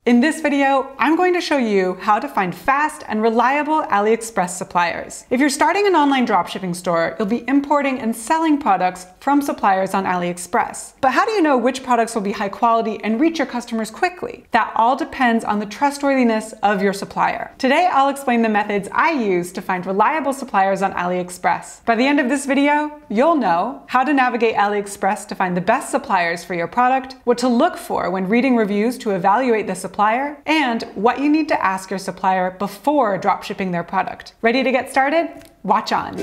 In this video, I'm going to show you how to find fast and reliable AliExpress suppliers. If you're starting an online dropshipping store, you'll be importing and selling products from suppliers on AliExpress. But how do you know which products will be high quality and reach your customers quickly? That all depends on the trustworthiness of your supplier. Today, I'll explain the methods I use to find reliable suppliers on AliExpress. By the end of this video, you'll know how to navigate AliExpress to find the best suppliers for your product, what to look for when reading reviews to evaluate the supplier, and what you need to ask your supplier before dropshipping their product. Ready to get started? Watch on.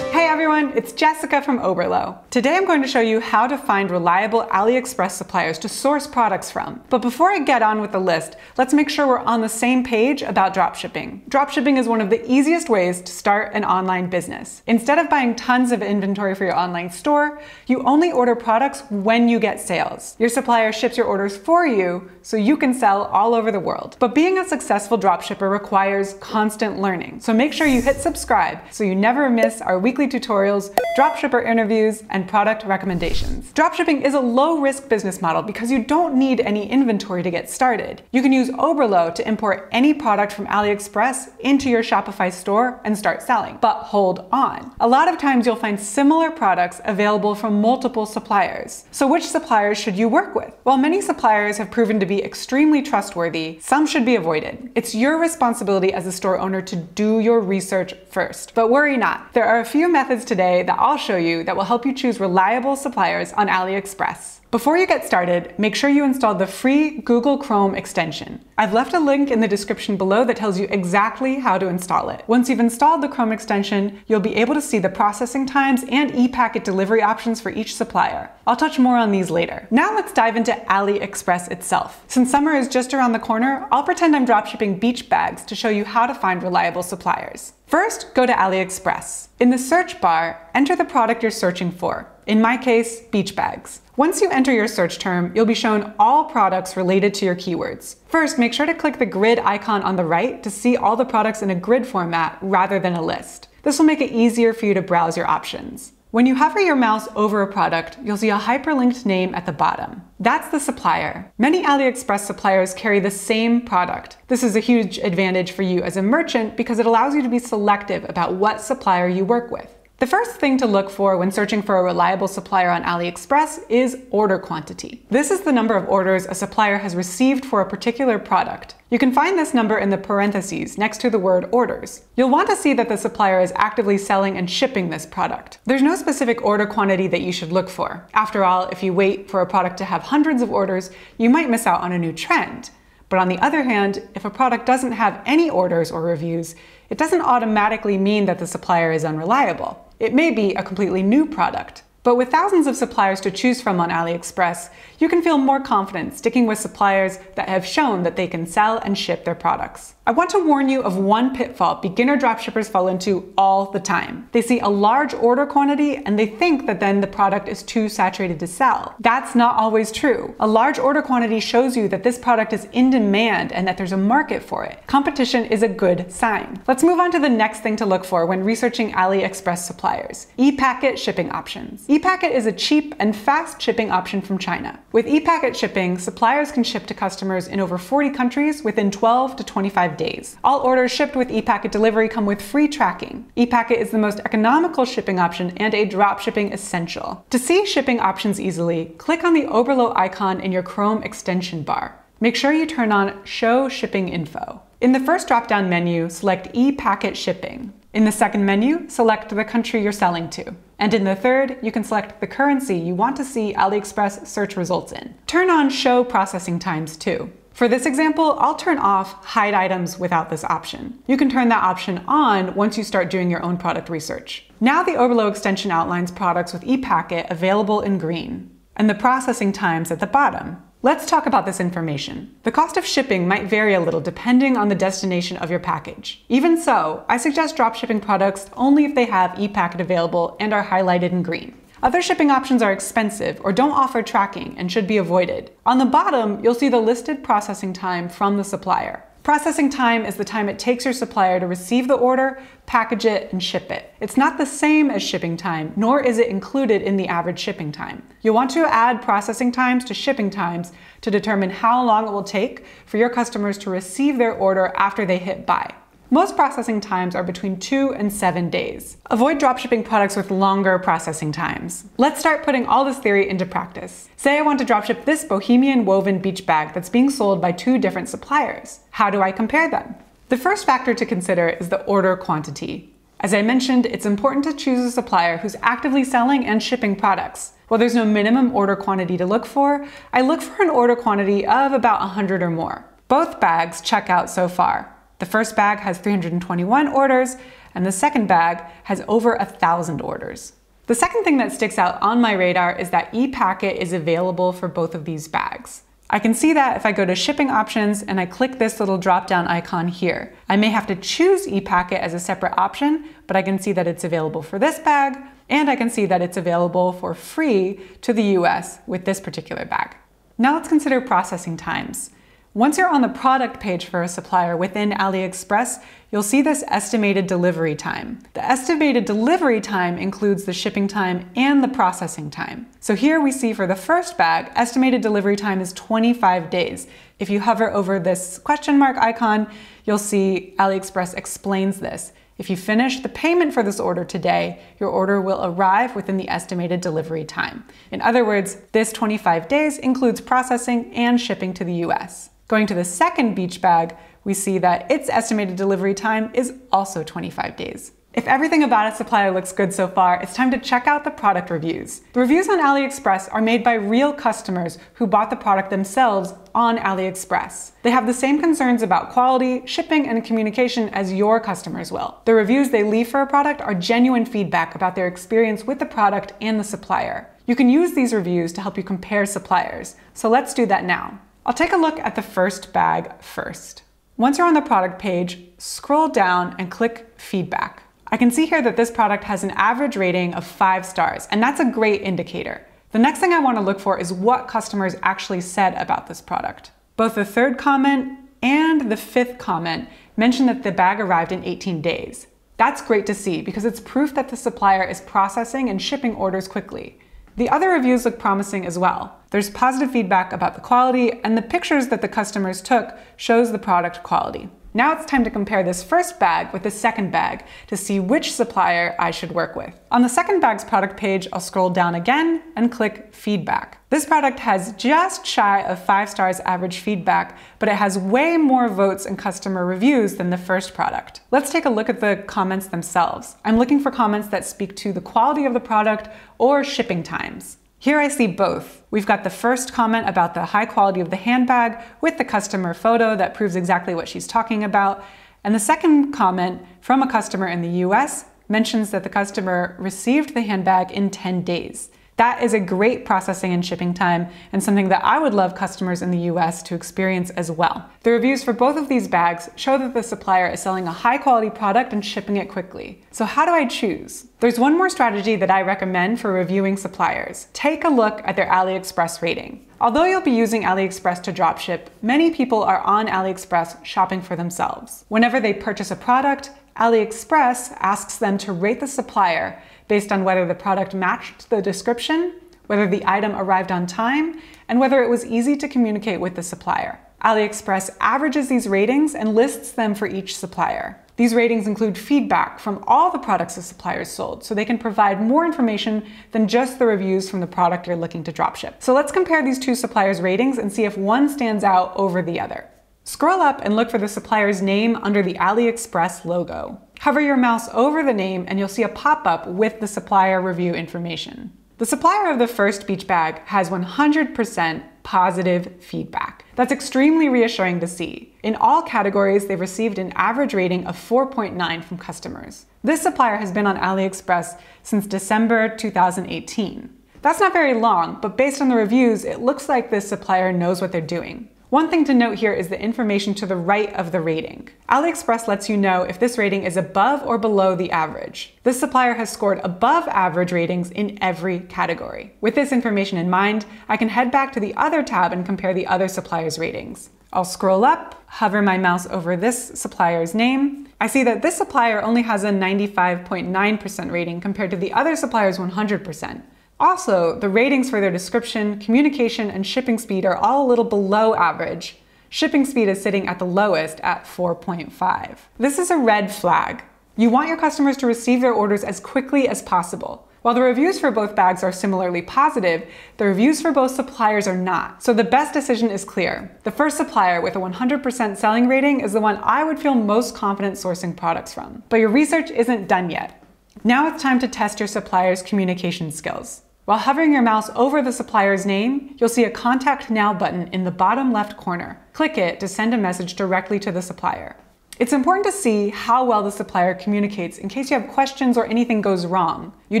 Hey everyone, it's Jessica from Oberlo. Today I'm going to show you how to find reliable AliExpress suppliers to source products from. But before I get on with the list, let's make sure we're on the same page about dropshipping. Dropshipping is one of the easiest ways to start an online business. Instead of buying tons of inventory for your online store, you only order products when you get sales. Your supplier ships your orders for you so you can sell all over the world. But being a successful dropshipper requires constant learning. So make sure you hit subscribe so you never miss our weekly tutorials, dropshipper interviews, and product recommendations. Dropshipping is a low-risk business model because you don't need any inventory to get started. You can use Oberlo to import any product from AliExpress into your Shopify store and start selling. But hold on. A lot of times you'll find similar products available from multiple suppliers. So which suppliers should you work with? While many suppliers have proven to be extremely trustworthy, some should be avoided. It's your responsibility as a store owner to do your research first. But worry not. There are a few methods today that I'll show you that will help you choose reliable suppliers on AliExpress. Before you get started, make sure you install the free Google Chrome extension. I've left a link in the description below that tells you exactly how to install it. Once you've installed the Chrome extension, you'll be able to see the processing times and e-packet delivery options for each supplier. I'll touch more on these later. Now let's dive into AliExpress itself. Since summer is just around the corner, I'll pretend I'm dropshipping beach bags to show you how to find reliable suppliers. First, go to AliExpress. In the search bar, enter the product you're searching for. In my case, beach bags. Once you enter your search term, you'll be shown all products related to your keywords. First, make sure to click the grid icon on the right to see all the products in a grid format rather than a list. This will make it easier for you to browse your options. When you hover your mouse over a product, you'll see a hyperlinked name at the bottom. That's the supplier. Many AliExpress suppliers carry the same product. This is a huge advantage for you as a merchant because it allows you to be selective about what supplier you work with. The first thing to look for when searching for a reliable supplier on AliExpress is order quantity. This is the number of orders a supplier has received for a particular product. You can find this number in the parentheses next to the word orders. You'll want to see that the supplier is actively selling and shipping this product. There's no specific order quantity that you should look for. After all, if you wait for a product to have hundreds of orders, you might miss out on a new trend. But on the other hand, if a product doesn't have any orders or reviews, it doesn't automatically mean that the supplier is unreliable. It may be a completely new product. But with thousands of suppliers to choose from on AliExpress, you can feel more confident sticking with suppliers that have shown that they can sell and ship their products. I want to warn you of one pitfall beginner dropshippers fall into all the time. They see a large order quantity and they think that then the product is too saturated to sell. That's not always true. A large order quantity shows you that this product is in demand and that there's a market for it. Competition is a good sign. Let's move on to the next thing to look for when researching AliExpress suppliers: e-packet shipping options. E-packet is a cheap and fast shipping option from China. With e-packet shipping, suppliers can ship to customers in over 40 countries within 12 to 25 days. All orders shipped with e-packet delivery come with free tracking. E-packet is the most economical shipping option and a dropshipping essential. To see shipping options easily, click on the Oberlo icon in your Chrome extension bar. Make sure you turn on Show Shipping Info. In the first drop-down menu, select e-packet shipping. In the second menu, select the country you're selling to. And in the third, you can select the currency you want to see AliExpress search results in. Turn on Show Processing Times too. For this example, I'll turn off Hide Items without this option. You can turn that option on once you start doing your own product research. Now the Oberlo extension outlines products with e-packet available in green, and the processing times at the bottom. Let's talk about this information. The cost of shipping might vary a little depending on the destination of your package. Even so, I suggest dropshipping products only if they have e-packet available and are highlighted in green. Other shipping options are expensive or don't offer tracking and should be avoided. On the bottom, you'll see the listed processing time from the supplier. Processing time is the time it takes your supplier to receive the order, package it, and ship it. It's not the same as shipping time, nor is it included in the average shipping time. You'll want to add processing times to shipping times to determine how long it will take for your customers to receive their order after they hit buy. Most processing times are between 2 and 7 days. Avoid dropshipping products with longer processing times. Let's start putting all this theory into practice. Say I want to dropship this bohemian woven beach bag that's being sold by 2 different suppliers. How do I compare them? The first factor to consider is the order quantity. As I mentioned, it's important to choose a supplier who's actively selling and shipping products. While there's no minimum order quantity to look for, I look for an order quantity of about 100 or more. Both bags check out so far. The first bag has 321 orders, and the second bag has over 1,000 orders. The second thing that sticks out on my radar is that ePacket is available for both of these bags. I can see that if I go to shipping options and I click this little drop-down icon here. I may have to choose ePacket as a separate option, but I can see that it's available for this bag, and I can see that it's available for free to the US with this particular bag. Now let's consider processing times. Once you're on the product page for a supplier within AliExpress, you'll see this estimated delivery time. The estimated delivery time includes the shipping time and the processing time. So here we see for the first bag, estimated delivery time is 25 days. If you hover over this question mark icon, you'll see AliExpress explains this. If you finish the payment for this order today, your order will arrive within the estimated delivery time. In other words, this 25 days includes processing and shipping to the US. Going to the second beach bag, we see that its estimated delivery time is also 25 days. If everything about a supplier looks good so far, it's time to check out the product reviews. The reviews on AliExpress are made by real customers who bought the product themselves on AliExpress. They have the same concerns about quality, shipping, and communication as your customers will. The reviews they leave for a product are genuine feedback about their experience with the product and the supplier. You can use these reviews to help you compare suppliers. So let's do that now. I'll take a look at the first bag first. Once you're on the product page, scroll down and click Feedback. I can see here that this product has an average rating of 5 stars, and that's a great indicator. The next thing I want to look for is what customers actually said about this product. Both the third comment and the fifth comment mention that the bag arrived in 18 days. That's great to see because it's proof that the supplier is processing and shipping orders quickly. The other reviews look promising as well. There's positive feedback about the quality, and the pictures that the customers took shows the product quality. Now it's time to compare this first bag with the second bag to see which supplier I should work with. On the second bag's product page, I'll scroll down again and click Feedback. This product has just shy of 5 stars average feedback, but it has way more votes and customer reviews than the first product. Let's take a look at the comments themselves. I'm looking for comments that speak to the quality of the product or shipping times. Here I see both. We've got the first comment about the high quality of the handbag with the customer photo that proves exactly what she's talking about. And the second comment from a customer in the US mentions that the customer received the handbag in 10 days. That is a great processing and shipping time and something that I would love customers in the US to experience as well. The reviews for both of these bags show that the supplier is selling a high quality product and shipping it quickly. So how do I choose? There's one more strategy that I recommend for reviewing suppliers. Take a look at their AliExpress rating. Although you'll be using AliExpress to dropship, many people are on AliExpress shopping for themselves. Whenever they purchase a product, AliExpress asks them to rate the supplier based on whether the product matched the description, whether the item arrived on time, and whether it was easy to communicate with the supplier. AliExpress averages these ratings and lists them for each supplier. These ratings include feedback from all the products the suppliers sold, so they can provide more information than just the reviews from the product you're looking to dropship. So let's compare these two suppliers' ratings and see if one stands out over the other. Scroll up and look for the supplier's name under the AliExpress logo. Hover your mouse over the name and you'll see a pop-up with the supplier review information. The supplier of the first beach bag has 100% positive feedback. That's extremely reassuring to see. In all categories, they've received an average rating of 4.9 from customers. This supplier has been on AliExpress since December 2018. That's not very long, but based on the reviews, it looks like this supplier knows what they're doing. One thing to note here is the information to the right of the rating. AliExpress lets you know if this rating is above or below the average. This supplier has scored above average ratings in every category. With this information in mind, I can head back to the other tab and compare the other suppliers' ratings. I'll scroll up, hover my mouse over this supplier's name. I see that this supplier only has a 95.9% rating compared to the other supplier's 100%. Also, the ratings for their description, communication, and shipping speed are all a little below average. Shipping speed is sitting at the lowest at 4.5. This is a red flag. You want your customers to receive their orders as quickly as possible. While the reviews for both bags are similarly positive, the reviews for both suppliers are not. So the best decision is clear. The first supplier with a 100% selling rating is the one I would feel most confident sourcing products from. But your research isn't done yet. Now it's time to test your supplier's communication skills. While hovering your mouse over the supplier's name, you'll see a Contact Now button in the bottom left corner. Click it to send a message directly to the supplier. It's important to see how well the supplier communicates in case you have questions or anything goes wrong. You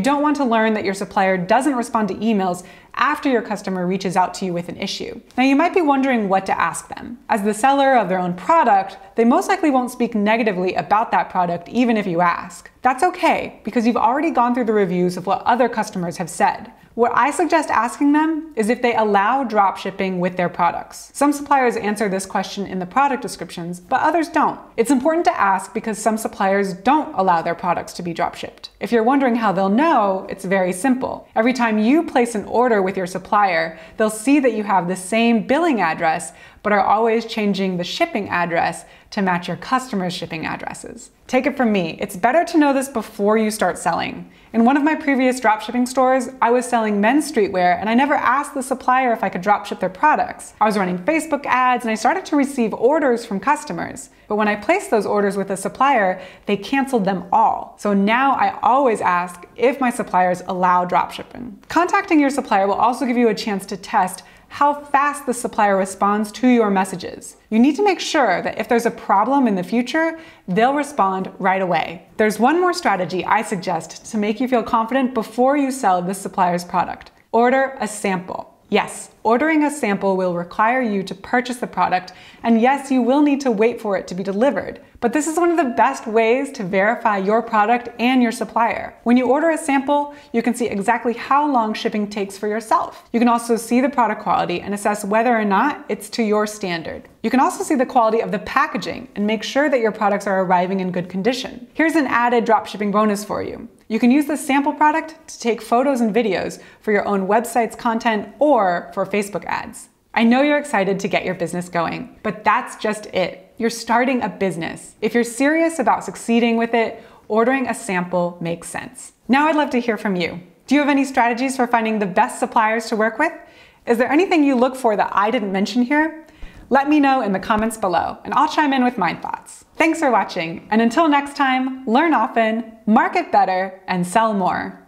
don't want to learn that your supplier doesn't respond to emails after your customer reaches out to you with an issue. Now you might be wondering what to ask them. As the seller of their own product, they most likely won't speak negatively about that product even if you ask. That's okay, because you've already gone through the reviews of what other customers have said. What I suggest asking them is if they allow drop shipping with their products. Some suppliers answer this question in the product descriptions, but others don't. It's important to ask because some suppliers don't allow their products to be drop shipped. If you're wondering how they'll know, it's very simple. Every time you place an order with your supplier, they'll see that you have the same billing address, but are always changing the shipping address to match your customers' shipping addresses. Take it from me, it's better to know this before you start selling. In one of my previous dropshipping stores, I was selling men's streetwear and I never asked the supplier if I could dropship their products. I was running Facebook ads and I started to receive orders from customers. But when I placed those orders with a supplier, they canceled them all. So now I always ask if my suppliers allow dropshipping. Contacting your supplier will also give you a chance to test how fast the supplier responds to your messages. You need to make sure that if there's a problem in the future, they'll respond right away. There's one more strategy I suggest to make you feel confident before you sell this supplier's product. Order a sample. Yes, ordering a sample will require you to purchase the product, and yes, you will need to wait for it to be delivered. But this is one of the best ways to verify your product and your supplier. When you order a sample, you can see exactly how long shipping takes for yourself. You can also see the product quality and assess whether or not it's to your standard. You can also see the quality of the packaging and make sure that your products are arriving in good condition. Here's an added dropshipping bonus for you. You can use the sample product to take photos and videos for your own website's content or for Facebook ads. I know you're excited to get your business going, but that's just it. You're starting a business. If you're serious about succeeding with it, ordering a sample makes sense. Now I'd love to hear from you. Do you have any strategies for finding the best suppliers to work with? Is there anything you look for that I didn't mention here? Let me know in the comments below, and I'll chime in with my thoughts. Thanks for watching, and until next time, learn often, market better, and sell more.